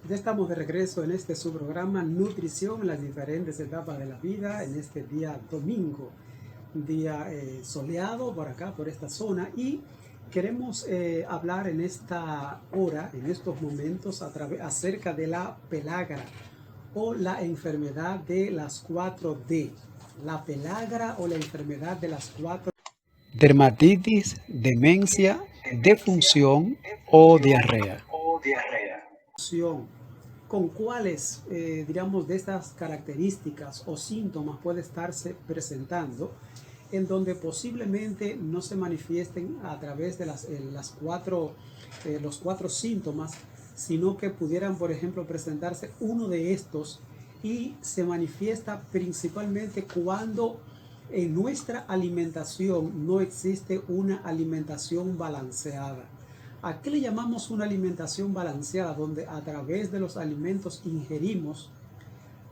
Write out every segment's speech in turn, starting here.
Ya estamos de regreso en este su programa Nutrición en las diferentes etapas de la vida, en este día domingo, un día soleado por acá, por esta zona, y queremos hablar en esta hora, en estos momentos, acerca de la pelagra o la enfermedad de las 4D. La pelagra o la enfermedad de las 4D. Dermatitis, demencia, defunción o diarrea. ¿Con cuáles, diríamos, de estas características o síntomas puede estarse presentando, en donde posiblemente no se manifiesten a través de los cuatro síntomas, sino que pudieran, por ejemplo, presentarse uno de estos y se manifiesta principalmente cuando en nuestra alimentación no existe una alimentación balanceada? ¿A qué le llamamos una alimentación balanceada? Donde a través de los alimentos ingerimos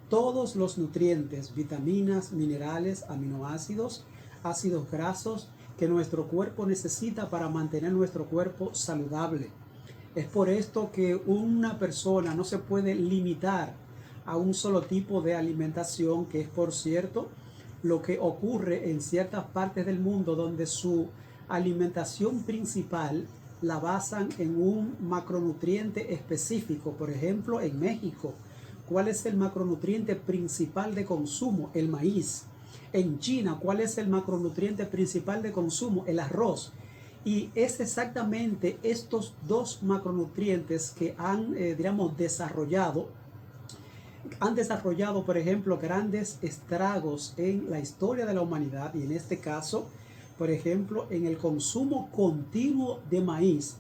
todos los nutrientes, vitaminas, minerales, aminoácidos, ácidos grasos que nuestro cuerpo necesita para mantener nuestro cuerpo saludable. Es por esto que una persona no se puede limitar a un solo tipo de alimentación, que es, por cierto, lo que ocurre en ciertas partes del mundo donde su alimentación principal la basan en un macronutriente específico. Por ejemplo, en México, ¿cuál es el macronutriente principal de consumo? El maíz. En China, ¿cuál es el macronutriente principal de consumo? El arroz. Y es exactamente estos dos macronutrientes que han desarrollado, por ejemplo, grandes estragos en la historia de la humanidad, y en este caso, por ejemplo, en el consumo continuo de maíz,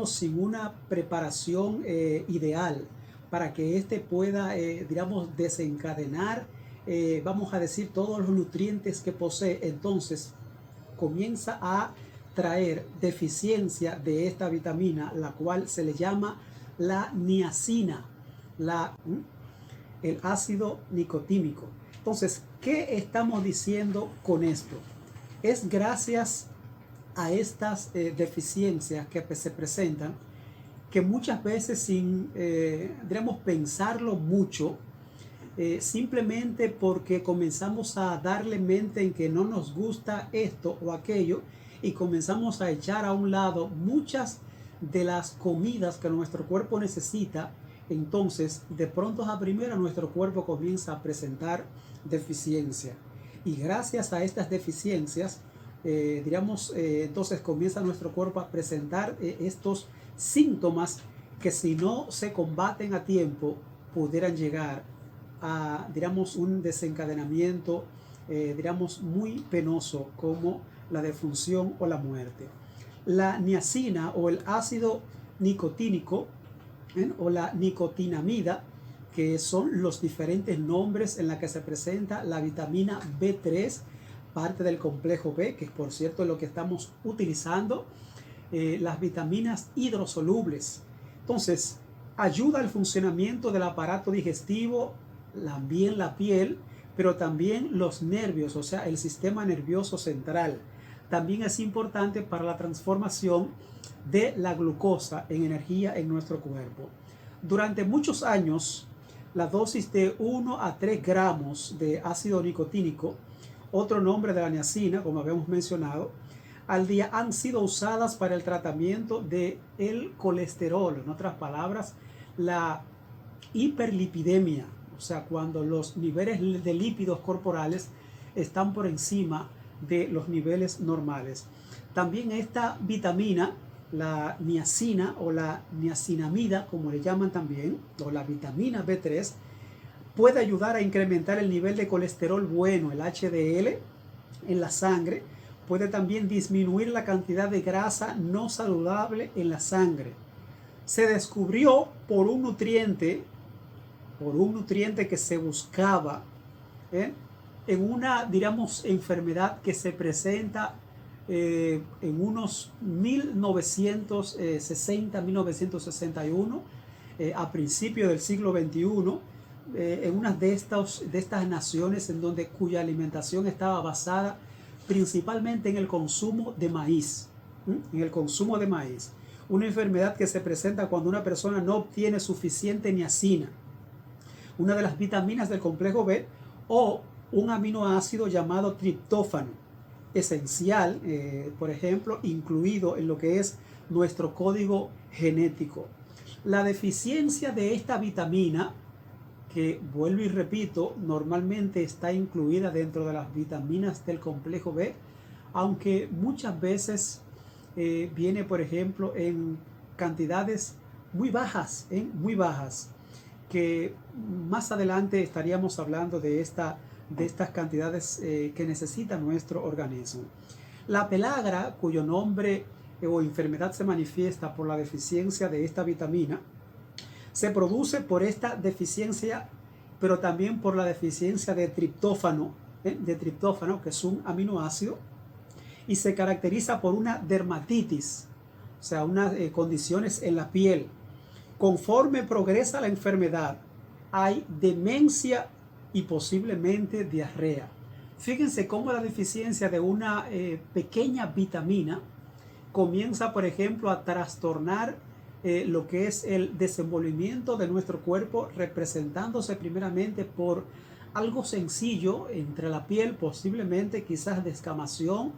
sin una preparación ideal para que éste pueda, desencadenar, vamos a decir, todos los nutrientes que posee. Entonces comienza a traer deficiencia de esta vitamina, la cual se le llama la niacina, el ácido nicotínico. Entonces, ¿qué estamos diciendo con esto? Es gracias a estas deficiencias que se presentan, que muchas veces sin, pensarlo mucho, simplemente porque comenzamos a darle mente en que no nos gusta esto o aquello, y comenzamos a echar a un lado muchas de las comidas que nuestro cuerpo necesita. Entonces, de pronto a primera, nuestro cuerpo comienza a presentar deficiencia. Y gracias a estas deficiencias, entonces comienza nuestro cuerpo a presentar estos síntomas que, si no se combaten a tiempo, pudieran llegar a, un desencadenamiento, muy penoso, como la defunción o la muerte. La niacina o el ácido nicotínico, o la nicotinamida, que son los diferentes nombres en la que se presenta la vitamina B3, parte del complejo B, que por cierto es lo que estamos utilizando, las vitaminas hidrosolubles. Entonces, ayuda al funcionamiento del aparato digestivo, también la piel, pero también los nervios, o sea, el sistema nervioso central. También es importante para la transformación de la glucosa en energía en nuestro cuerpo. Durante muchos años, la dosis de 1 a 3 gramos de ácido nicotínico, otro nombre de la niacina, como habíamos mencionado, al día, han sido usadas para el tratamiento del colesterol. En otras palabras, la hiperlipidemia, o sea, cuando los niveles de lípidos corporales están por encima de los niveles normales. También esta vitamina, la niacina o la niacinamida, como le llaman también, o la vitamina B3, puede ayudar a incrementar el nivel de colesterol bueno, el HDL, en la sangre. Puede también disminuir la cantidad de grasa no saludable en la sangre. Se descubrió por un nutriente que se buscaba en una, enfermedad que se presenta en unos 1961, a principios del siglo XXI, en una de estas naciones en donde cuya alimentación estaba basada principalmente en el consumo de maíz, una enfermedad que se presenta cuando una persona no obtiene suficiente niacina, una de las vitaminas del complejo B, o un aminoácido llamado triptófano, esencial, por ejemplo, incluido en lo que es nuestro código genético. La deficiencia de esta vitamina, que vuelvo y repito, normalmente está incluida dentro de las vitaminas del complejo B, aunque muchas veces viene, por ejemplo, en cantidades muy bajas, que más adelante estaríamos hablando de estas cantidades que necesita nuestro organismo. La pelagra, cuyo nombre o enfermedad se manifiesta por la deficiencia de esta vitamina, se produce por esta deficiencia, pero también por la deficiencia de triptófano, que es un aminoácido, y se caracteriza por una dermatitis, o sea, unas condiciones en la piel. Conforme progresa la enfermedad, hay demencia y posiblemente diarrea. Fíjense cómo la deficiencia de una pequeña vitamina comienza, por ejemplo, a trastornar lo que es el desenvolvimiento de nuestro cuerpo, representándose primeramente por algo sencillo entre la piel, posiblemente quizás descamación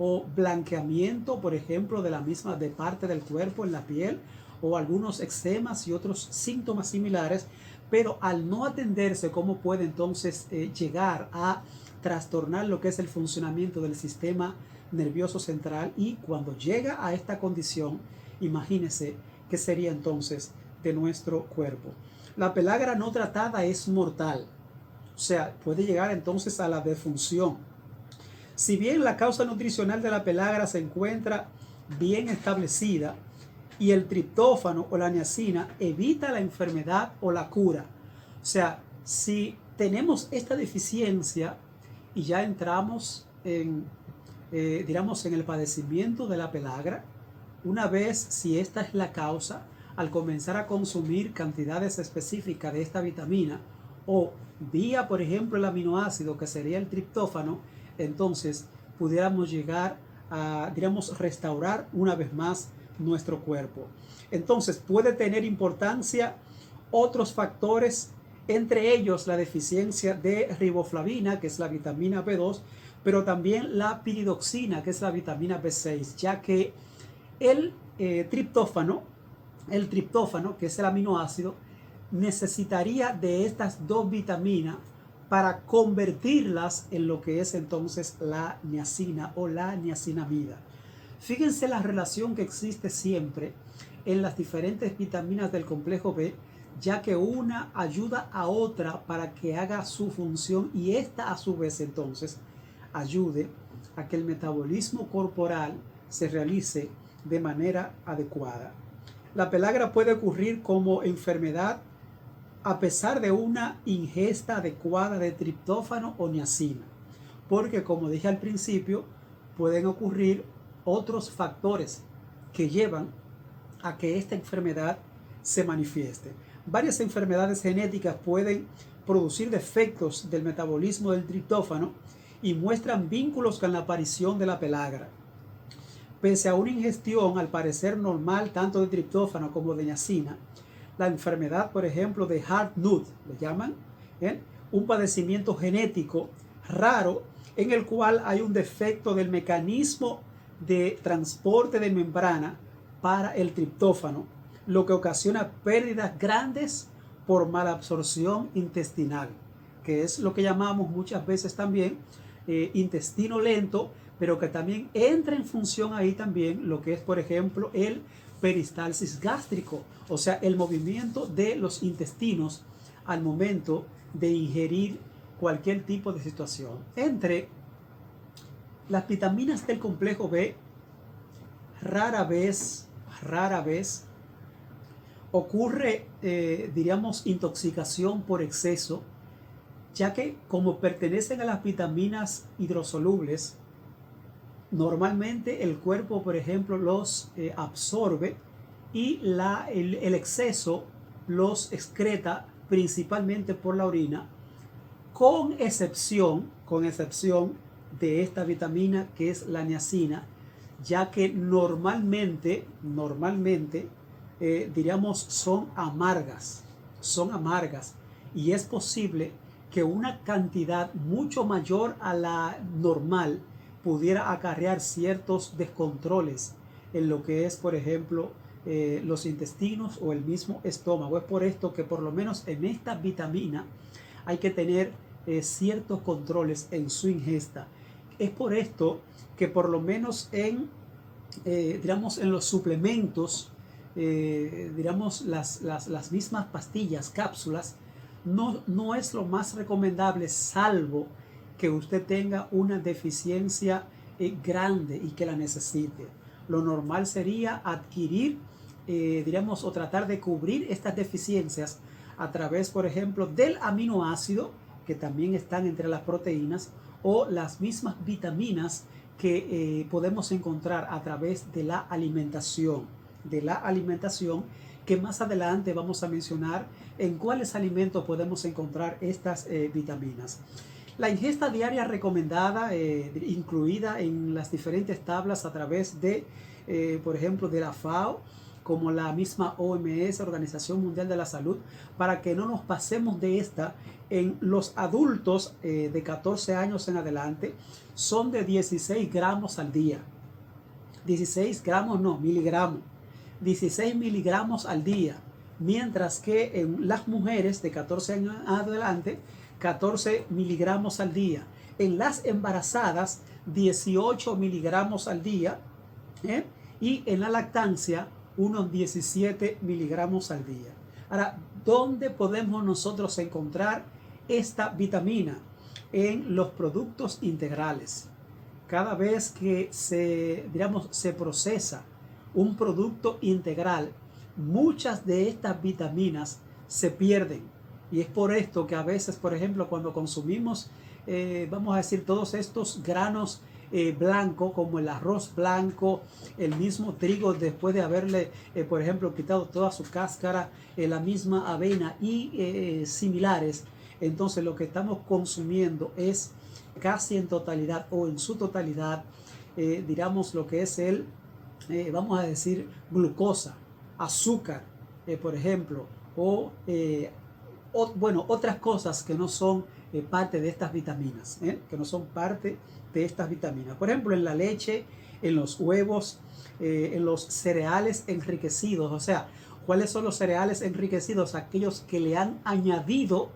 o blanqueamiento, por ejemplo, de parte del cuerpo en la piel, o algunos eczemas y otros síntomas similares, pero al no atenderse, ¿cómo puede entonces llegar a trastornar lo que es el funcionamiento del sistema nervioso central? Y cuando llega a esta condición, imagínense qué sería entonces de nuestro cuerpo. La pelagra no tratada es mortal, o sea, puede llegar entonces a la defunción. Si bien la causa nutricional de la pelagra se encuentra bien establecida y el triptófano o la niacina evita la enfermedad o la cura, o sea, si tenemos esta deficiencia y ya entramos digamos, en el padecimiento de la pelagra, una vez, si esta es la causa, al comenzar a consumir cantidades específicas de esta vitamina o vía, por ejemplo, el aminoácido que sería el triptófano, entonces pudiéramos llegar a, digamos, restaurar una vez más nuestro cuerpo. Entonces puede tener importancia otros factores, entre ellos la deficiencia de riboflavina, que es la vitamina B2, pero también la piridoxina, que es la vitamina B6, ya que el triptófano, que es el aminoácido, necesitaría de estas dos vitaminas para convertirlas en lo que es entonces la niacina o la niacinamida. Fíjense la relación que existe siempre en las diferentes vitaminas del complejo B, ya que una ayuda a otra para que haga su función y esta a su vez entonces ayude a que el metabolismo corporal se realice de manera adecuada. La pelagra puede ocurrir como enfermedad a pesar de una ingesta adecuada de triptófano o niacina, porque como dije al principio, pueden ocurrir otros factores que llevan a que esta enfermedad se manifieste. Varias enfermedades genéticas pueden producir defectos del metabolismo del triptófano y muestran vínculos con la aparición de la pelagra. Pese a una ingestión al parecer normal tanto de triptófano como de niacina, la enfermedad, por ejemplo, de Hart-Nutt, le llaman, un padecimiento genético raro en el cual hay un defecto del mecanismo de transporte de membrana para el triptófano, lo que ocasiona pérdidas grandes por malabsorción intestinal, que es lo que llamamos muchas veces también intestino lento, pero que también entra en función ahí también lo que es, por ejemplo, el peristalsis gástrico, o sea, el movimiento de los intestinos al momento de ingerir cualquier tipo de situación. Entre las vitaminas del complejo B, rara vez ocurre, diríamos, intoxicación por exceso, ya que como pertenecen a las vitaminas hidrosolubles, normalmente el cuerpo, por ejemplo, los absorbe y el exceso los excreta principalmente por la orina, con excepción de esta vitamina que es la niacina, ya que normalmente, diríamos, son amargas, y es posible que una cantidad mucho mayor a la normal pudiera acarrear ciertos descontroles en lo que es, por ejemplo, los intestinos o el mismo estómago. Es por esto que por lo menos en esta vitamina hay que tener ciertos controles en su ingesta. Es por esto que por lo menos digamos, en los suplementos, digamos, las mismas pastillas, cápsulas, no es lo más recomendable, salvo que usted tenga una deficiencia grande y que la necesite. Lo normal sería adquirir, diríamos, o tratar de cubrir estas deficiencias a través, por ejemplo, del aminoácido, que también están entre las proteínas, o las mismas vitaminas que podemos encontrar a través de la alimentación, que más adelante vamos a mencionar en cuáles alimentos podemos encontrar estas vitaminas. La ingesta diaria recomendada, incluida en las diferentes tablas a través de, por ejemplo, de la FAO, como la misma OMS, Organización Mundial de la Salud, para que no nos pasemos de esta. En los adultos de 14 años en adelante son de 16 gramos al día. 16 gramos, no, miligramos. 16 miligramos al día. Mientras que en las mujeres de 14 años en adelante, 14 miligramos al día. En las embarazadas, 18 miligramos al día. Y en la lactancia, unos 17 miligramos al día. Ahora, ¿dónde podemos nosotros encontrar esta vitamina? En los productos integrales. Cada vez que se procesa un producto integral, muchas de estas vitaminas se pierden. Y es por esto que a veces, por ejemplo, cuando consumimos, vamos a decir, todos estos granos blanco, como el arroz blanco, el mismo trigo, después de haberle, por ejemplo, quitado toda su cáscara, la misma avena y similares, entonces lo que estamos consumiendo es casi en totalidad o en su totalidad, digamos, lo que es vamos a decir, glucosa, azúcar, por ejemplo, bueno, otras cosas que no son parte de estas vitaminas, que no son parte de estas vitaminas. Por ejemplo, en la leche, en los huevos, en los cereales enriquecidos. O sea, ¿cuáles son los cereales enriquecidos? Aquellos que le han añadido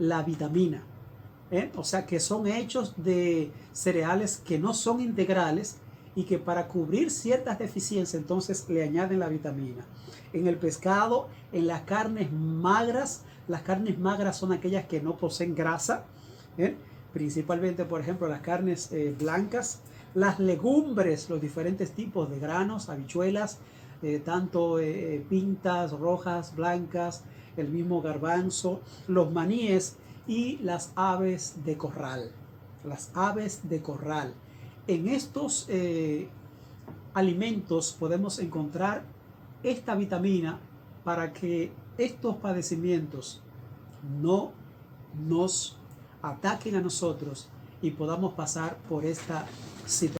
la vitamina. O sea, que son hechos de cereales que no son integrales y que para cubrir ciertas deficiencias entonces le añaden la vitamina. En el pescado, en las carnes magras son aquellas que no poseen grasa, principalmente, por ejemplo, las carnes blancas, las legumbres, los diferentes tipos de granos, habichuelas, tanto pintas, rojas, blancas, el mismo garbanzo, los maníes y las aves de corral. Las aves de corral. En estos alimentos podemos encontrar esta vitamina para que estos padecimientos no nos ataquen a nosotros y podamos pasar por esta situación.